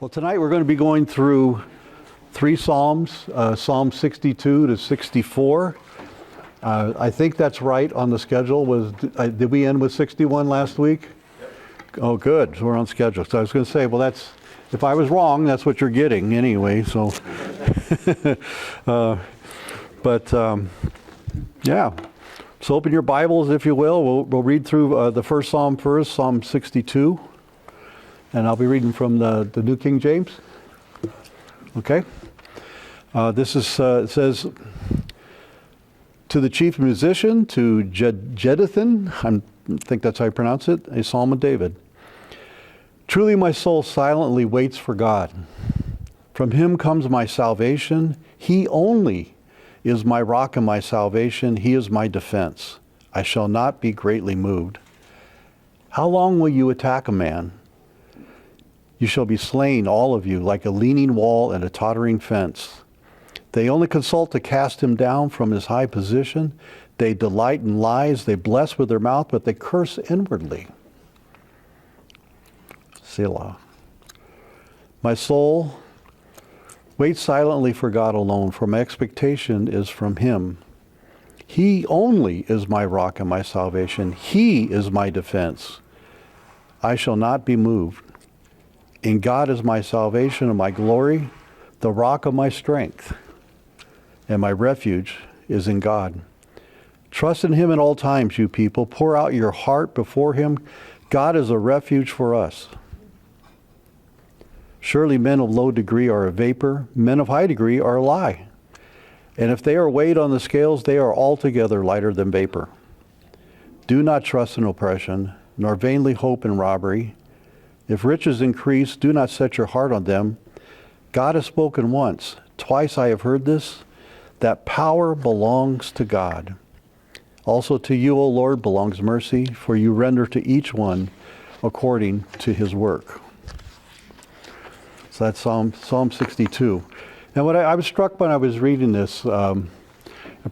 Well, tonight we're going to be going through three Psalms, Psalm 62 to 64. I think that's right on the schedule. Did we end with 61 last week? Yep. Oh, good. So we're on schedule. So I was going to say, well, if I was wrong, that's what you're getting anyway. So, yeah. So open your Bibles, if you will. We'll read through the first Psalm first, Psalm 62. And I'll be reading from the New King James. Okay. This is, it says, to the chief musician, to Jeduthun, I think that's how you pronounce it, a psalm of David. Truly my soul silently waits for God. From him comes my salvation. He only is my rock and my salvation. He is my defense. I shall not be greatly moved. How long will you attack a man? You shall be slain, all of you, like a leaning wall and a tottering fence. They only consult to cast him down from his high position. They delight in lies. They bless with their mouth, but they curse inwardly. Selah. My soul, wait silently for God alone, for my expectation is from him. He only is my rock and my salvation. He is my defense. I shall not be moved. In God is my salvation and my glory, the rock of my strength, and my refuge is in God. Trust in him at all times, you people. Pour out your heart before him. God is a refuge for us. Surely men of low degree are a vapor. Men of high degree are a lie. And if they are weighed on the scales, they are altogether lighter than vapor. Do not trust in oppression, nor vainly hope in robbery. If riches increase, do not set your heart on them. God has spoken once. Twice I have heard this, that power belongs to God. Also to you, O Lord, belongs mercy, for you render to each one according to his work. So that's Psalm 62. And what I was struck when I was reading this, and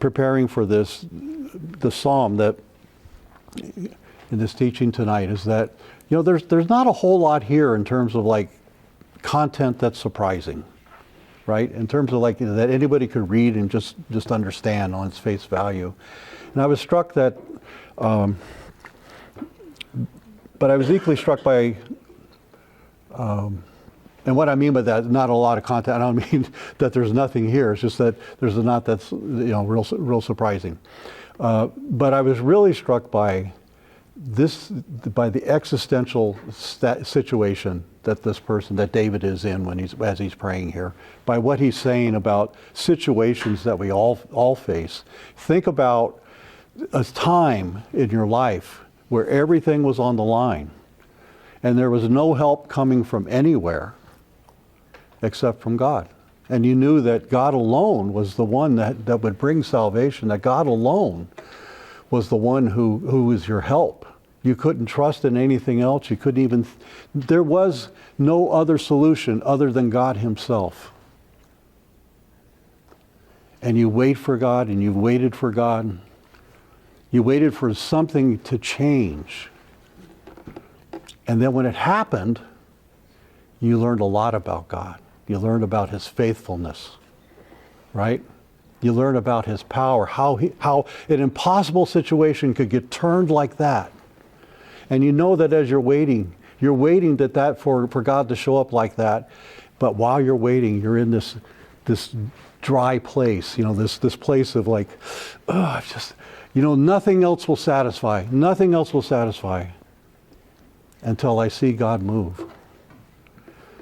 preparing for this, the psalm that in this teaching tonight is that, there's not a whole lot here in terms of like content that's surprising, right? In terms of like that anybody could read and just understand on its face value. And I was struck that, but I was equally struck by, and what I mean by that, not a lot of content. I don't mean that there's nothing here. It's just that there's a lot that's real surprising. But I was really struck by the existential situation that this person, that David is in as he's praying here, by what he's saying about situations that we all face. Think about a time in your life where everything was on the line and there was no help coming from anywhere except from God. And you knew that God alone was the one that would bring salvation, that God alone was the one who was your help. You couldn't trust in anything else. There was no other solution other than God himself. And you wait for God, and you waited for God. You waited for something to change. And then when it happened, you learned a lot about God. You learned about his faithfulness, right? You learn about his power, how an impossible situation could get turned like that. And you know that as you're waiting that for God to show up like that. But while you're waiting, you're in this dry place, this place of like, nothing else will satisfy. Nothing else will satisfy until I see God move.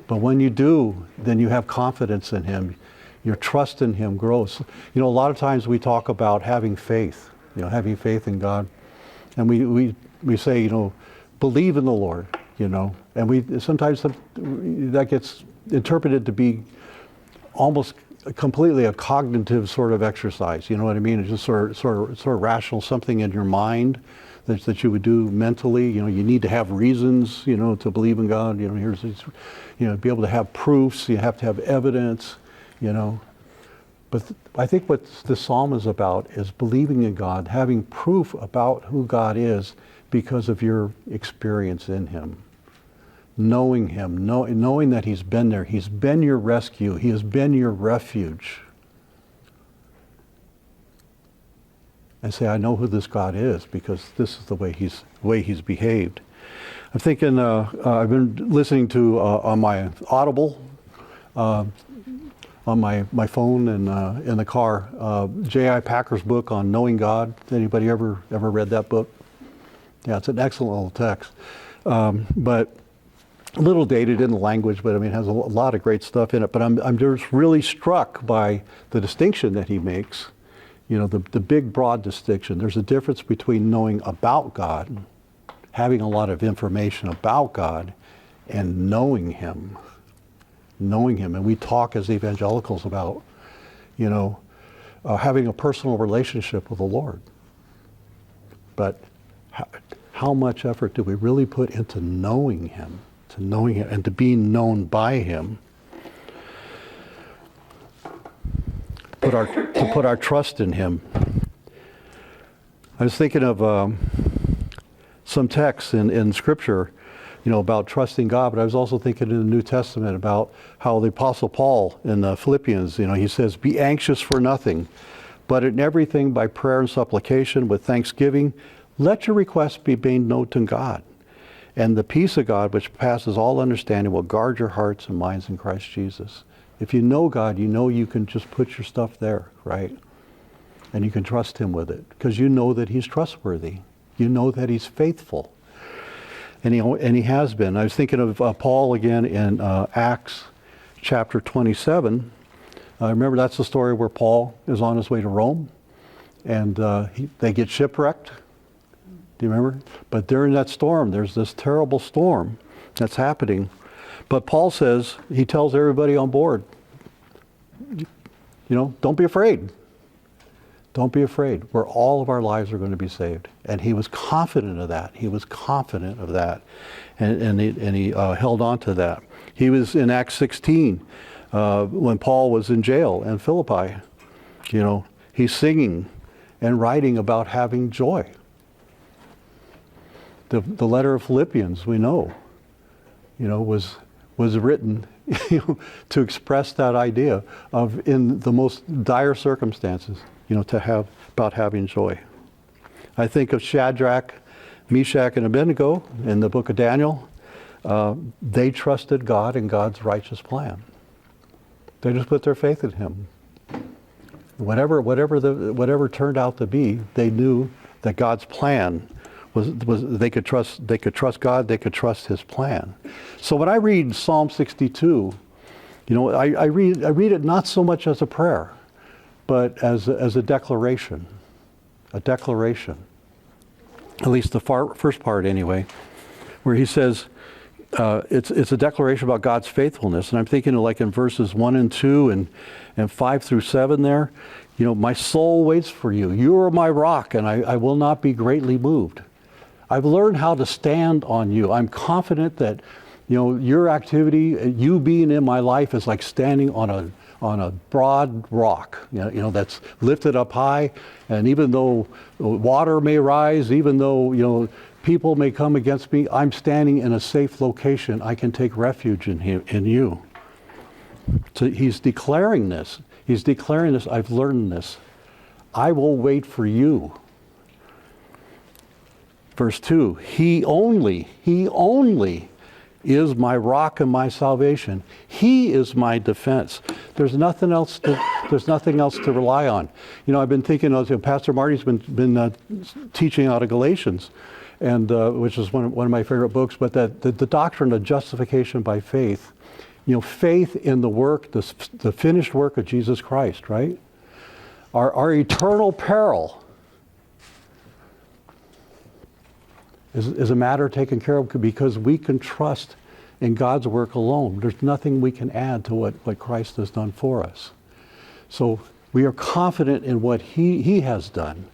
But when you do, then you have confidence in him. Your trust in him grows. A lot of times we talk about having faith, having faith in God. And we say, believe in the Lord, and sometimes that gets interpreted to be almost completely a cognitive sort of exercise. You know what I mean? It's just sort of rational, something in your mind that you would do mentally. You need to have reasons, to believe in God. Here's these, be able to have proofs. You have to have evidence, But I think what this psalm is about is believing in God, having proof about who God is because of your experience in him. knowing him, knowing that he's been there. He's been your rescue. He has been your refuge. And say, I know who this God is because this is the way he's behaved. I'm thinking, I've been listening to on my Audible, on my phone and in the car, J.I. Packer's book on knowing God. Anybody ever read that book? Yeah, it's an excellent little text. But a little dated in the language, but I mean, it has a lot of great stuff in it. But I'm just really struck by the distinction that he makes. You know, the big, broad distinction. There's a difference between knowing about God, having a lot of information about God, and knowing him. Knowing him. And we talk as evangelicals about, you know, having a personal relationship with the Lord. But how much effort do we really put into knowing him, and to being known by him? To put our trust in him. I was thinking of some texts in Scripture, you know, about trusting God, but I was also thinking in the New Testament about how the Apostle Paul in Philippians, you know, he says, be anxious for nothing, but in everything by prayer and supplication with thanksgiving, let your requests be made known to God. And the peace of God, which passes all understanding, will guard your hearts and minds in Christ Jesus. If you know God, you know you can just put your stuff there, right? And you can trust him with it because you know that he's trustworthy. You know that he's faithful. And he has been. I was thinking of Paul again in Acts chapter 27. Remember, that's the story where Paul is on his way to Rome and they get shipwrecked. Do you remember? But during that storm, there's this terrible storm that's happening. But Paul says, he tells everybody on board, you know, don't be afraid. Don't be afraid. Where all of our lives are going to be saved. And he was confident of that. He was confident of that. And he held on to that. He was in Acts 16, when Paul was in jail in Philippi. You know, he's singing and writing about having joy. The letter of Philippians, we know, you know, was written to express that idea of in the most dire circumstances, you know, about having joy. I think of Shadrach, Meshach, and Abednego in the book of Daniel. They trusted God and God's righteous plan. They just put their faith in him. Whatever turned out to be, they knew that God's plan was they could trust God, they could trust his plan. So when I read Psalm 62, you know, I read it not so much as a prayer, but as a declaration. A declaration. At least the first part anyway, where he says, it's a declaration about God's faithfulness. And I'm thinking of like in verses 1 and 2 and 5 through 7 there, you know, my soul waits for you. You are my rock, and I will not be greatly moved. I've learned how to stand on you. I'm confident that, you know, your activity, you being in my life is like standing on a broad rock, you know, that's lifted up high. And even though water may rise, even though, you know, people may come against me, I'm standing in a safe location. I can take refuge in you. So he's declaring this. He's declaring this. I've learned this. I will wait for you. Verse 2, he only is my rock and my salvation. He is my defense. There's nothing else to rely on. You know, I've been thinking, Pastor Marty's been teaching out of Galatians, and which is one of my favorite books, but that the doctrine of justification by faith, you know, faith in the work, the finished work of Jesus Christ, right? Our eternal peril is a matter taken care of because we can trust in God's work alone. There's nothing we can add to what Christ has done for us. So we are confident in what he has done.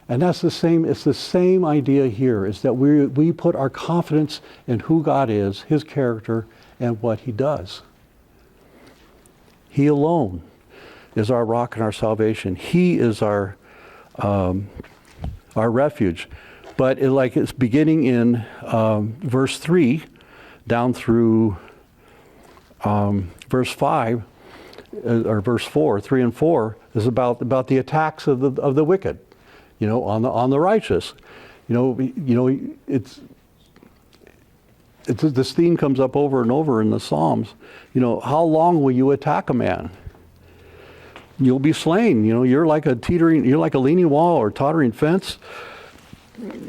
And that's it's the same idea here, is that we put our confidence in who God is, his character, and what he does. He alone is our rock and our salvation. He is our refuge. But it's beginning in verse 3, down through verse 5, or verse 4, 3 and 4, is about the attacks of the wicked, on the righteous. It's this theme comes up over and over in the Psalms. How long will you attack a man? You'll be slain. You're like a leaning wall or tottering fence.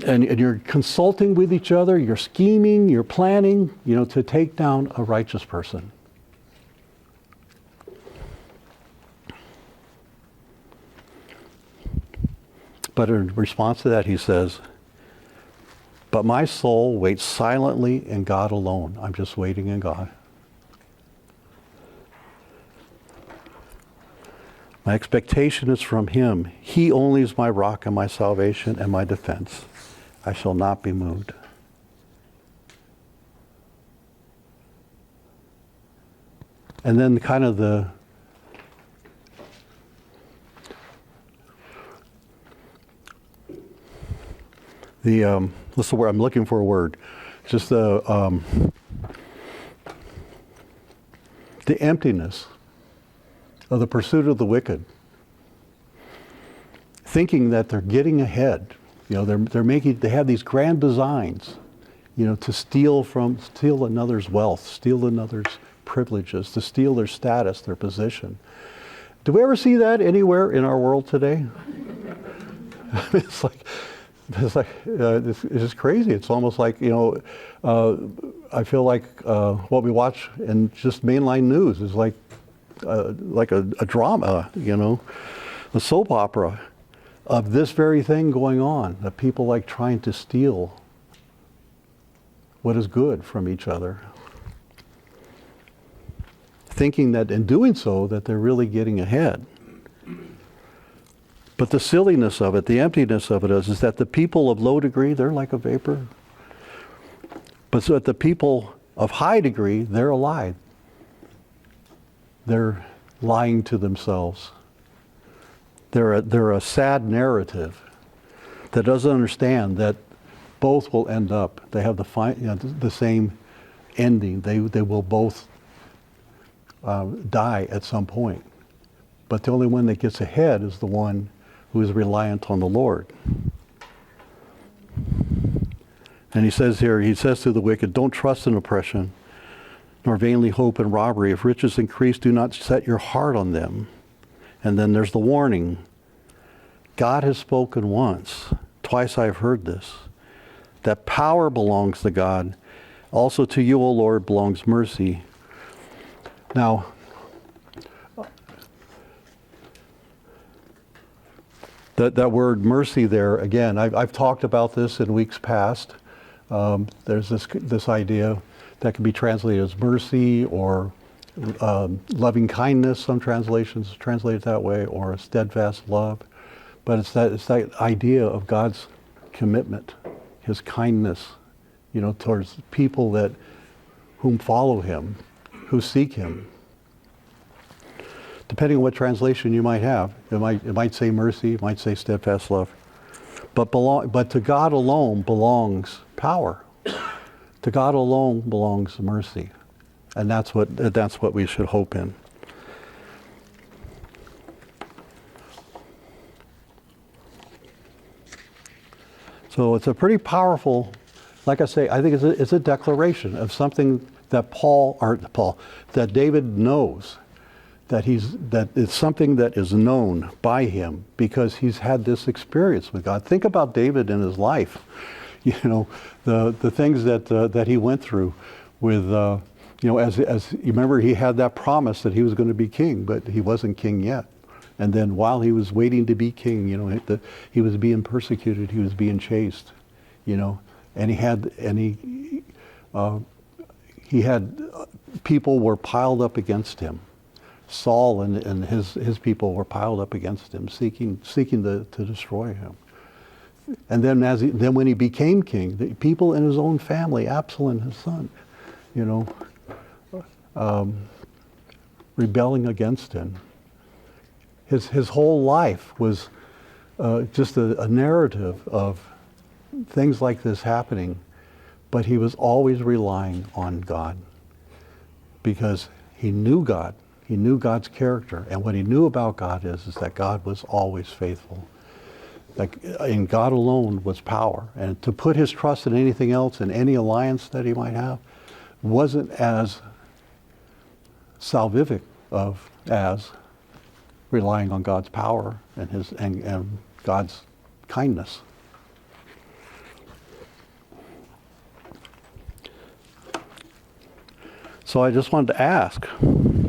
And you're consulting with each other, you're scheming, you're planning, to take down a righteous person. But in response to that, he says, but my soul waits silently in God alone. I'm just waiting in God. My expectation is from him. He only is my rock and my salvation and my defense. I shall not be moved. And then kind of what's the word? I'm looking for a word. Just the emptiness of the pursuit of the wicked, thinking that they're getting ahead. They have these grand designs, to steal another's wealth, steal another's privileges, to steal their status, their position. Do we ever see that anywhere in our world today? It's just crazy. It's almost like, I feel like what we watch in just mainline news is like a drama, a soap opera of this very thing going on, that people like trying to steal what is good from each other, thinking that in doing so that they're really getting ahead. But the silliness of it, the emptiness of it is that the people of low degree, they're like a vapor. But so that the people of high degree, they're a lie. They're lying to themselves. They're a sad narrative that doesn't understand that both will end up. They have the same ending. They will both die at some point. But the only one that gets ahead is the one who is reliant on the Lord. And he says to the wicked, don't trust in oppression, nor vainly hope in robbery. If riches increase, do not set your heart on them. And then there's the warning. God has spoken once, twice I have heard this, that power belongs to God. Also to you, O Lord, belongs mercy. Now, that word mercy there, again, I've talked about this in weeks past. There's this idea that can be translated as mercy or loving kindness. Some translations translate it that way, or a steadfast love. But it's that idea of God's commitment, his kindness, towards people whom follow him, who seek him. Depending on what translation you might have, it might say mercy, it might say steadfast love. But to God alone belongs power. To God alone belongs mercy. And that's what we should hope in. So it's a pretty powerful, like I say, I think it's a declaration of something that that David knows, that it's something that is known by him because he's had this experience with God. Think about David in his life, the things that he went through with, as you remember, he had that promise that he was going to be king, but he wasn't king yet. And then while he was waiting to be king, he was being persecuted, he was being chased, and he had people were piled up against him. Saul and his people were piled up against him, seeking to destroy him. And then when he became king, the people in his own family, Absalom, his son, rebelling against him. His whole life was just a narrative of things like this happening. but he was always relying on God because he knew God. He knew God's character. And what he knew about God is that God was always faithful. Like in God alone was power. And to put his trust in anything else, in any alliance that he might have, wasn't as salvific as relying on God's power and God's kindness. So I just wanted to ask, and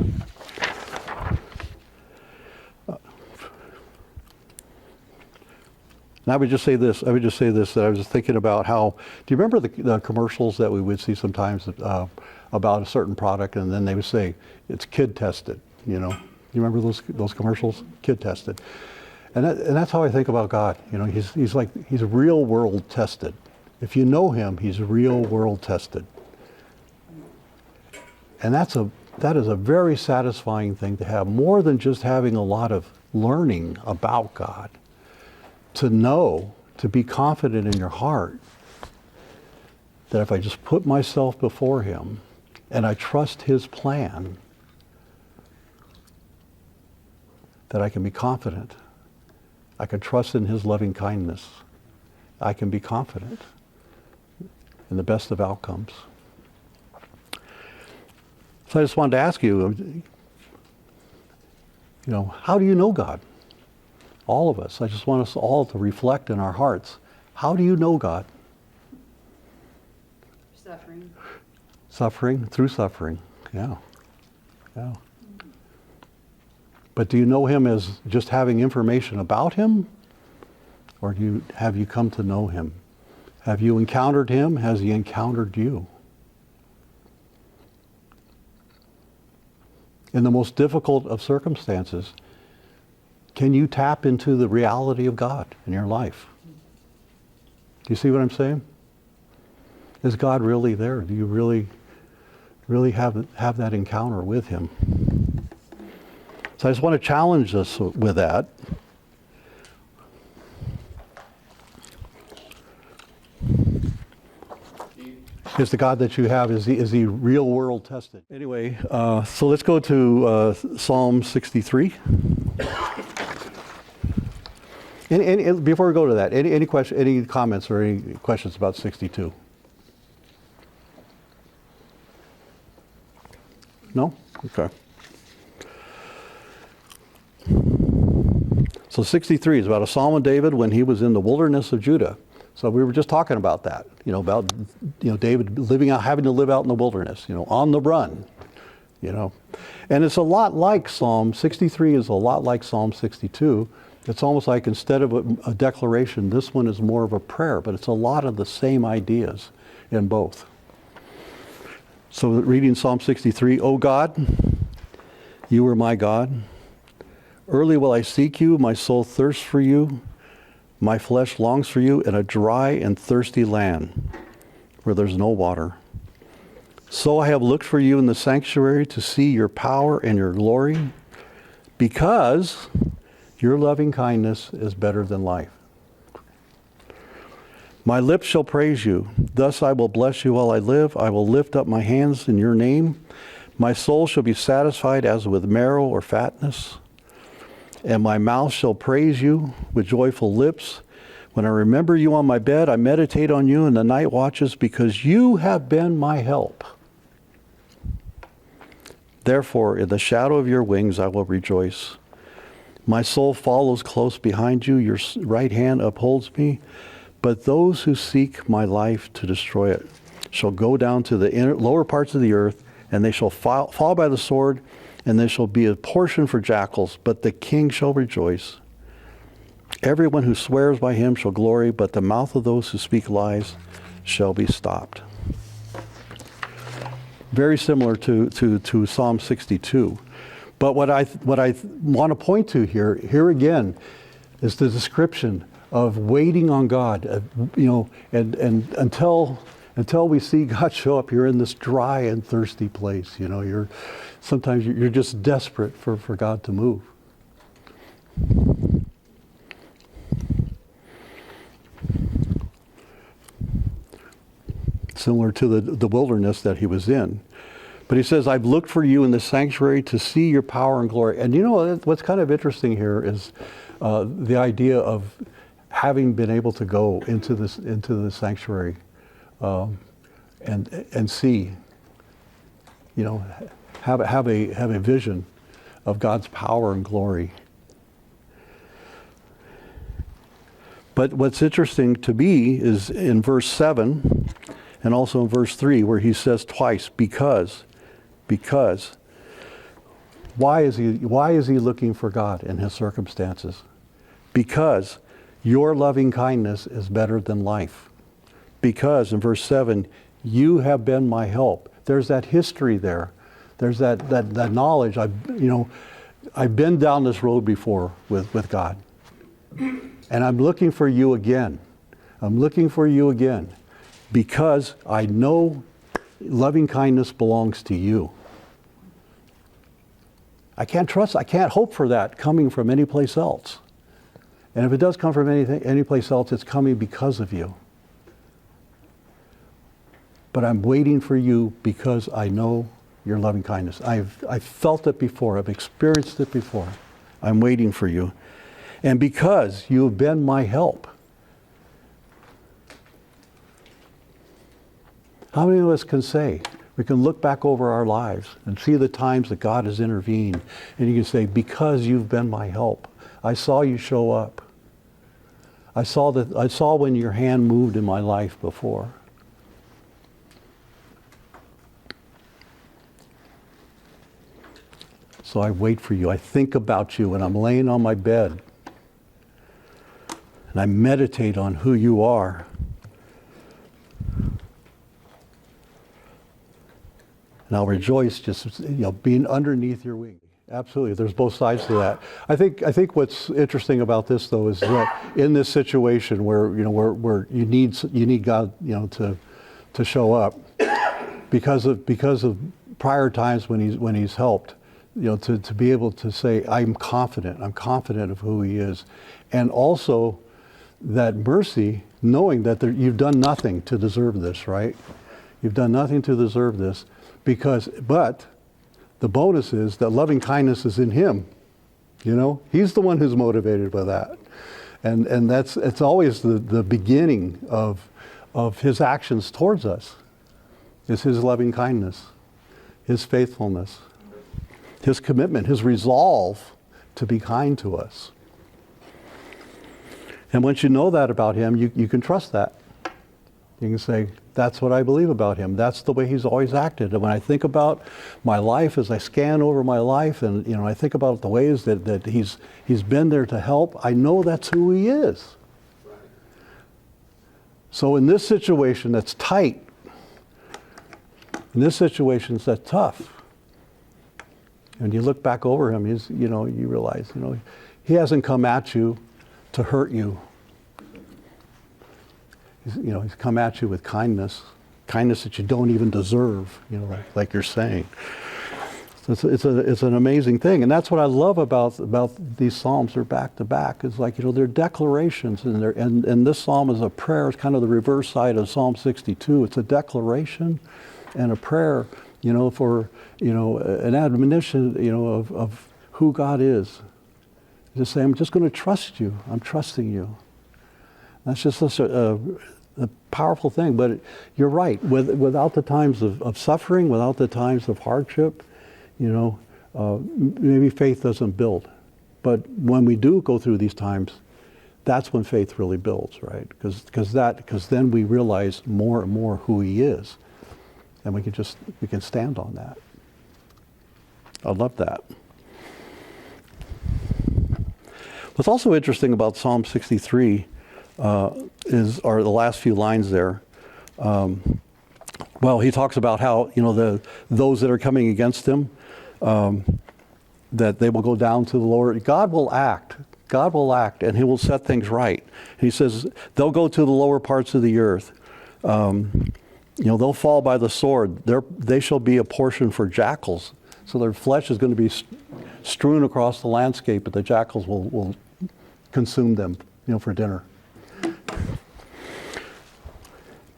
I would just say this, that I was just thinking about how, do you remember the commercials that we would see sometimes about a certain product, and then they would say, it's kid tested, you know? You remember those commercials? Kid tested. And that's how I think about God. You know, he's real world tested. If you know him, he's real world tested. And that is a very satisfying thing to have, more than just having a lot of learning about God. To know, to be confident in your heart that if I just put myself before him and I trust his plan, that I can be confident. I can trust in his loving kindness. I can be confident in the best of outcomes. So I just wanted to ask you, how do you know God? All of us. I just want us all to reflect in our hearts. How do you know God? Suffering. Suffering, through suffering. Yeah. But do you know him as just having information about him? Or have you come to know him? Have you encountered him? Has he encountered you? In the most difficult of circumstances, can you tap into the reality of God in your life? Do you see what I'm saying? Is God really there? Do you really have that encounter with him? So I just want to challenge us with that. Is the God that you have, is he real world tested? Anyway, so let's go to Psalm 63. Before we go to that, any comments or any questions about 62? No? Okay. So 63 is about a Psalm of David when he was in the wilderness of Judah. So we were just talking about that, about David having to live out in the wilderness, on the run, And it's a lot like Psalm 63 is a lot like Psalm 62. It's almost like instead of a declaration, this one is more of a prayer, but it's a lot of the same ideas in both. So reading Psalm 63, O God, you are my God. Early will I seek you, my soul thirsts for you. My flesh longs for you in a dry and thirsty land where there's no water. So I have looked for you in the sanctuary to see your power and your glory, because your loving kindness is better than life. My lips shall praise you. Thus I will bless you while I live. I will lift up my hands in your name. My soul shall be satisfied as with marrow or fatness. And my mouth shall praise you with joyful lips. When I remember you on my bed, I meditate on you in the night watches, because you have been my help. Therefore, in the shadow of your wings I will rejoice. My soul follows close behind you. Your right hand upholds me. But those who seek my life to destroy it shall go down to the lower parts of the earth, and they shall fall by the sword, and there shall be a portion for jackals, but the king shall rejoice. Everyone who swears by him shall glory, but the mouth of those who speak lies shall be stopped. Very similar to Psalm 62. But what I want to point to here again, is the description of waiting on God, and until we see God show up, you're in this dry and thirsty place. Sometimes you're just desperate for God to move. similar to the wilderness that he was in. But he says, I've looked for you in the sanctuary to see your power and glory. And you know what's kind of interesting here is the idea of having been able to go into the sanctuary and see, you know, have a vision of God's power and glory. But what's interesting to me is in verse 7 and also in verse 3 where he says twice, because. Why is he looking for God in his circumstances? Because your loving kindness is better than life. Because in verse 7, you have been my help. There's that history there. There's that knowledge. I've been down this road before with God. And I'm looking for you again. I'm looking for you again. Because I know loving kindness belongs to you. I can't hope for that coming from any place else. And if it does come from any place else, it's coming because of you. But I'm waiting for you because I know your loving kindness. I've felt it before. I've experienced it before. I'm waiting for you. And because you have been my help. How many of us can say, we can look back over our lives and see the times that God has intervened, and you can say, because you've been my help. I saw you show up. I saw when your hand moved in my life before. So I wait for you. I think about you when I'm laying on my bed. And I meditate on who you are. And I'll rejoice just being underneath your wing. Absolutely, there's both sides to that. I think what's interesting about this though is that in this situation where where you need God to show up because of prior times when he's helped, to be able to say I'm confident of who he is, and also that mercy, knowing that you've done nothing to deserve this, right? You've done nothing to deserve this. But the bonus is that loving kindness is in him. He's the one who's motivated by that. And it's always the beginning of his actions towards us. Is his loving kindness, his faithfulness, his commitment, his resolve to be kind to us. And once you know that about him, you can trust that. You can say, that's what I believe about him. That's the way he's always acted. And when I think about my life, as I scan over my life, and I think about the ways that he's been there to help, I know that's who he is. Right. So in this situation that's tight, in this situation that's tough, and you look back over him, you realize, he hasn't come at you to hurt you. He's come at you with kindness that you don't even deserve, like you're saying. So it's an amazing thing, and that's what I love about these psalms. They're back to back. It's like they're declarations, and this psalm is a prayer. It's kind of the reverse side of Psalm 62. It's a declaration and a prayer, for an admonition, of who God is. Just say, I'm just going to trust you. I'm trusting you. That's just such a powerful thing. But you're right. Without the times of suffering, without the times of hardship, maybe faith doesn't build. But when we do go through these times, that's when faith really builds, right? Because then we realize more and more who he is, and we can stand on that. I love that. What's also interesting about Psalm 63 are the last few lines there. He talks about how those that are coming against him, that they will go down to the lower. God will act, and he will set things right. And he says they'll go to the lower parts of the earth. They'll fall by the sword. They shall be a portion for jackals. So their flesh is going to be strewn across the landscape, but the jackals will consume them, for dinner.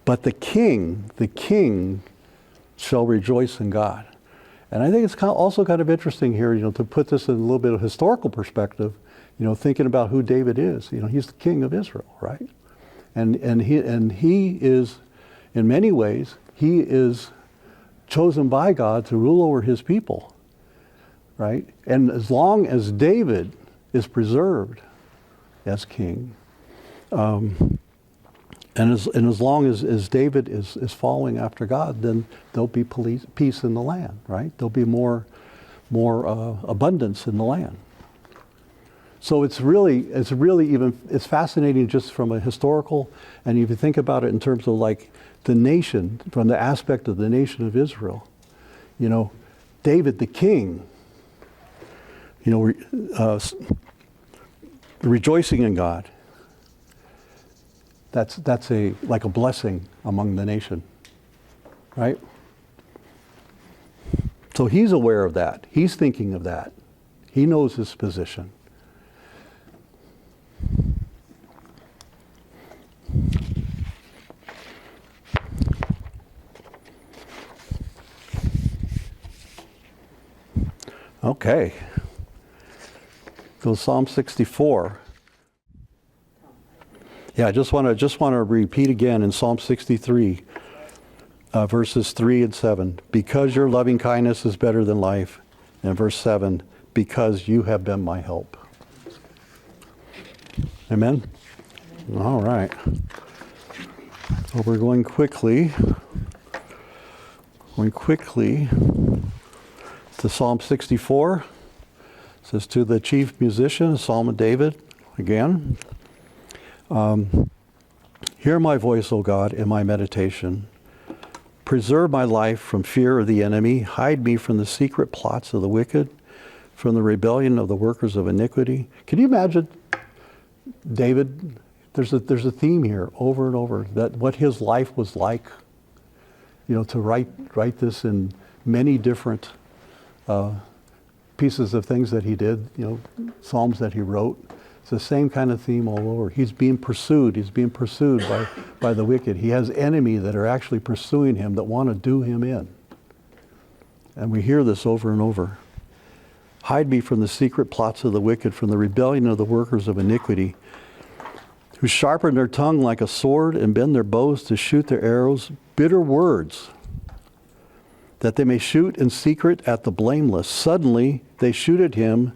But the king shall rejoice in God. And I think it's also kind of interesting here, to put this in a little bit of historical perspective, thinking about who David is. He's the king of Israel, right? And he is, in many ways, he is chosen by God to rule over his people, right? And as long as David is preserved as king, and as long as David is following after God, then there'll be peace in the land, right? There'll be more abundance in the land. So it's fascinating just from a historical, and if you think about it in terms of like the nation, from the aspect of the nation of Israel, David the king, rejoicing in God. That's like a blessing among the nation, right? So he's aware of that. He's thinking of that. He knows his position. Okay. So Psalm 64. Yeah, I just want to repeat again in Psalm 63, verses 3 and 7. Because your loving kindness is better than life. And verse 7, because you have been my help. Amen? All right. So we're going quickly to Psalm 64. It says, to the chief musician, a psalm of David, again. Hear my voice, O God, in my meditation. Preserve my life from fear of the enemy. Hide me from the secret plots of the wicked, from the rebellion of the workers of iniquity. Can you imagine David? There's a theme here over and over, that what his life was like, to write this in many different pieces of things that he did, psalms that he wrote. It's the same kind of theme all over. He's being pursued. He's being pursued by the wicked. He has enemies that are actually pursuing him, that want to do him in. And we hear this over and over. Hide me from the secret plots of the wicked, from the rebellion of the workers of iniquity, who sharpen their tongue like a sword and bend their bows to shoot their arrows, bitter words, that they may shoot in secret at the blameless. Suddenly they shoot at him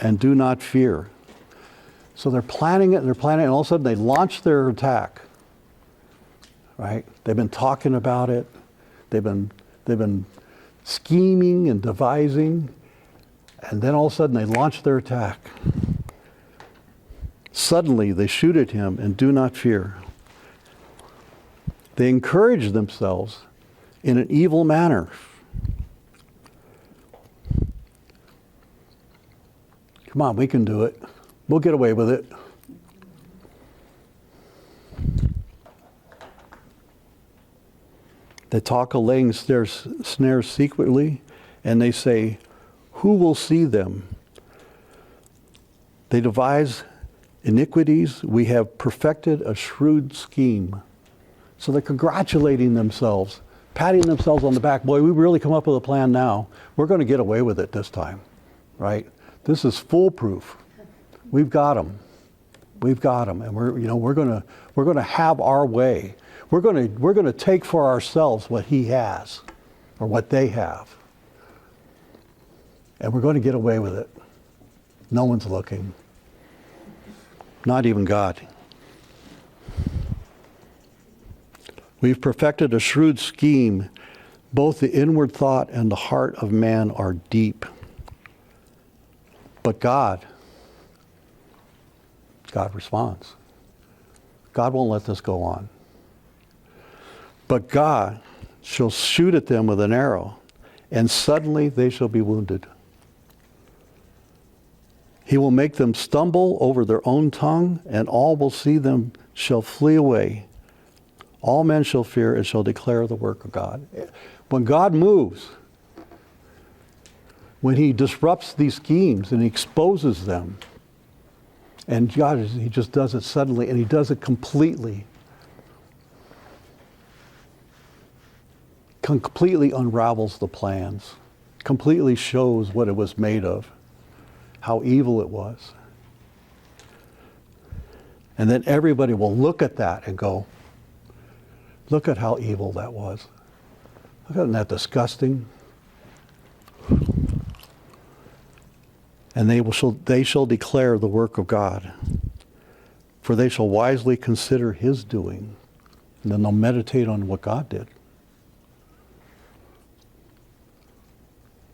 and do not fear. So they're planning it, and all of a sudden they launch their attack. Right? They've been talking about it. They've been scheming and devising, and then all of a sudden they launch their attack. Suddenly they shoot at him and do not fear. They encourage themselves in an evil manner. Come on, we can do it. We'll get away with it. They talk of laying snares secretly, and they say, who will see them? They devise iniquities. We have perfected a shrewd scheme. So they're congratulating themselves, patting themselves on the back. Boy, we really come up with a plan now. We're going to get away with it this time, right? This is foolproof. We've got them. We've got them, and we're going to have our way. We're going to take for ourselves what he has, or what they have, and we're going to get away with it. No one's looking, not even God. We've perfected a shrewd scheme. Both the inward thought and the heart of man are deep. But God responds. God won't let this go on. But God shall shoot at them with an arrow, and suddenly they shall be wounded. He will make them stumble over their own tongue, and all will see them shall flee away. All men shall fear and shall declare the work of God. When God moves, when he disrupts these schemes and he exposes them, and God, he just does it suddenly, and he does it completely. completely unravels the plans, completely shows what it was made of, how evil it was. And then everybody will look at that and go, look at how evil that was. Isn't that disgusting? And they shall declare the work of God, for they shall wisely consider his doing. And then they'll meditate on what God did.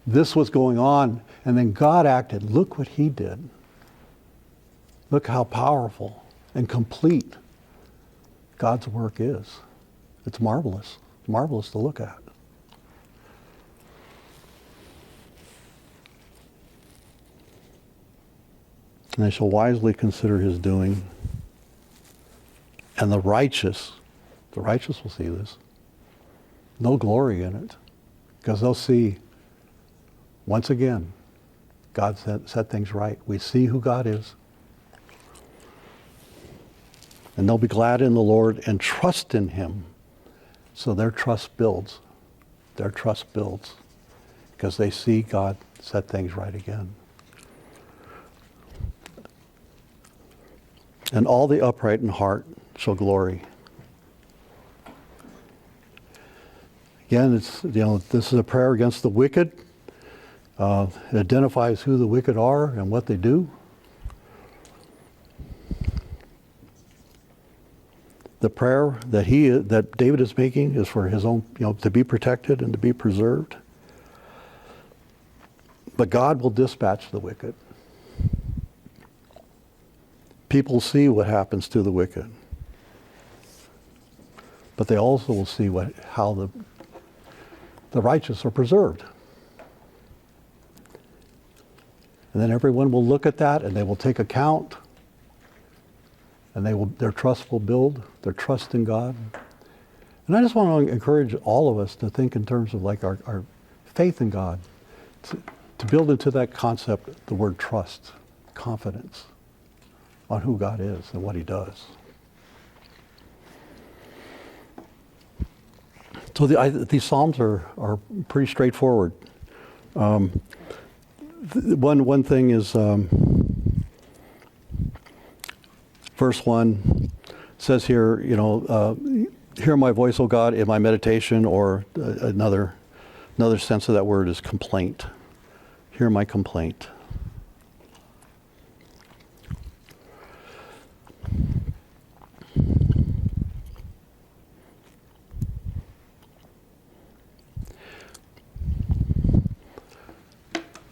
This was going on, and then God acted. Look what he did. Look how powerful and complete God's work is. It's marvelous. Marvelous to look at. And they shall wisely consider his doing. And the righteous will see this. No glory in it. Because they'll see, once again, God set things right. We see who God is. And they'll be glad in the Lord and trust in him. So their trust builds. Their trust builds. Because they see God set things right again. And all the upright in heart shall glory. Again, this is a prayer against the wicked. It identifies who the wicked are and what they do. The prayer that David is making is for his own, to be protected and to be preserved. But God will dispatch the wicked. People see what happens to the wicked. But they also will see how the righteous are preserved. And then everyone will look at that and they will take account. And their trust will build, their trust in God. And I just want to encourage all of us to think in terms of like our faith in God, to build into that concept the word trust, confidence on who God is and what he does. So these Psalms are pretty straightforward. One thing is verse 1 says here, hear my voice, O God, in my meditation, or another sense of that word is complaint. Hear my complaint.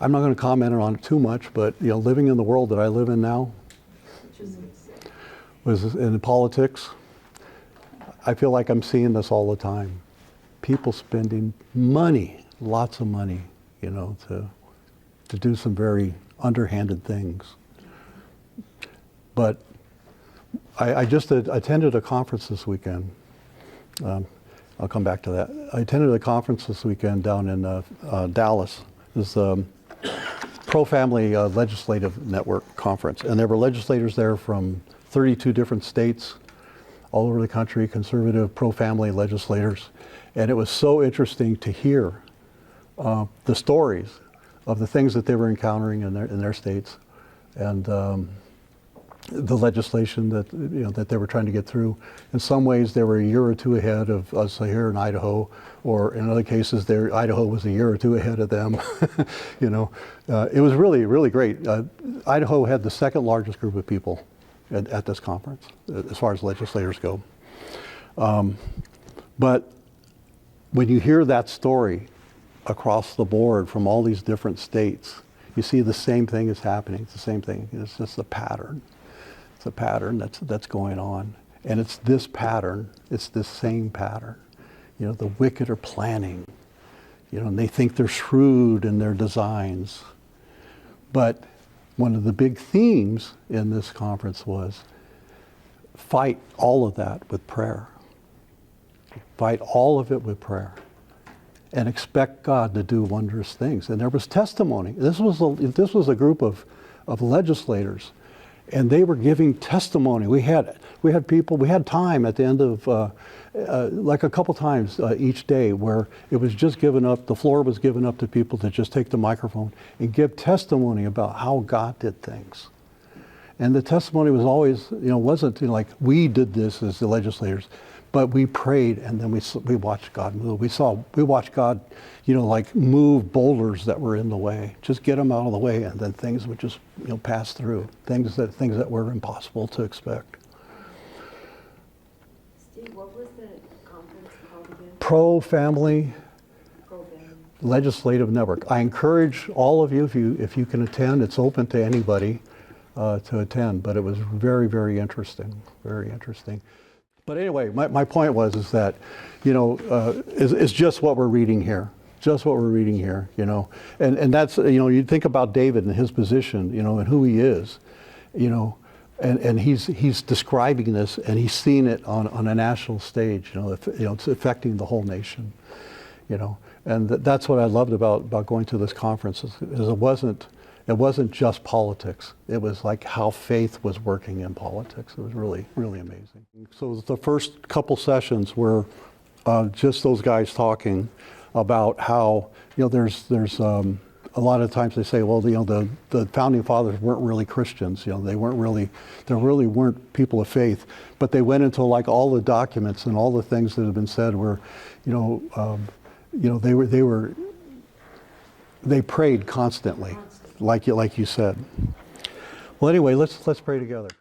I'm not going to comment on it too much, but living in the world that I live in now, was in politics, I feel like I'm seeing this all the time. People spending money, lots of money, to do some very underhanded things. But I just attended a conference this weekend. I'll come back to that. I attended a conference this weekend down in Dallas. It was the Pro-Family Legislative Network Conference. And there were legislators there from 32 different states, all over the country, conservative, pro-family legislators. And it was so interesting to hear the stories of the things that they were encountering in their states, and the legislation that they were trying to get through. In some ways, they were a year or two ahead of us here in Idaho, or in other cases, Idaho was a year or two ahead of them. It was really, really great. Idaho had the second largest group of people at this conference, as far as legislators go. But when you hear that story across the board from all these different states, you see the same thing is happening. It's the same thing. It's just a pattern. It's a pattern that's going on. And it's this pattern, it's this same pattern. The wicked are planning, and they think they're shrewd in their designs. But one of the big themes in this conference was fight all of that with prayer. Fight all of it with prayer. And expect God to do wondrous things. And there was testimony. This was a group of legislators. and they were giving testimony. We had people. We had time at the end of like a couple times each day where it was just given up. The floor was given up to people to just take the microphone and give testimony about how God did things. And the testimony was always, wasn't like we did this as the legislators, but we prayed and then we watched God move. We watched God, like move boulders that were in the way, just get them out of the way, and then things would just, pass through. Things that were impossible to expect. Steve, what was the conference called again? Pro-Family Legislative Network. I encourage all of you, if you can attend, it's open to anybody to attend, but it was very, very interesting, very interesting. But anyway, my point is that, is just what we're reading here. Just what we're reading here, And that's, you think about David and his position, and who he is, and he's describing this, and he's seeing it on a national stage, it's affecting the whole nation, And that's what I loved about going to this conference, is it wasn't just politics. It was like how faith was working in politics. It was really, really amazing. So the first couple sessions were just those guys talking about how, there's a lot of times they say, well, the founding fathers weren't really Christians. They really weren't people of faith. But they went into like all the documents and all the things that have been said where, they prayed constantly. Like you said. Well, anyway, let's pray together.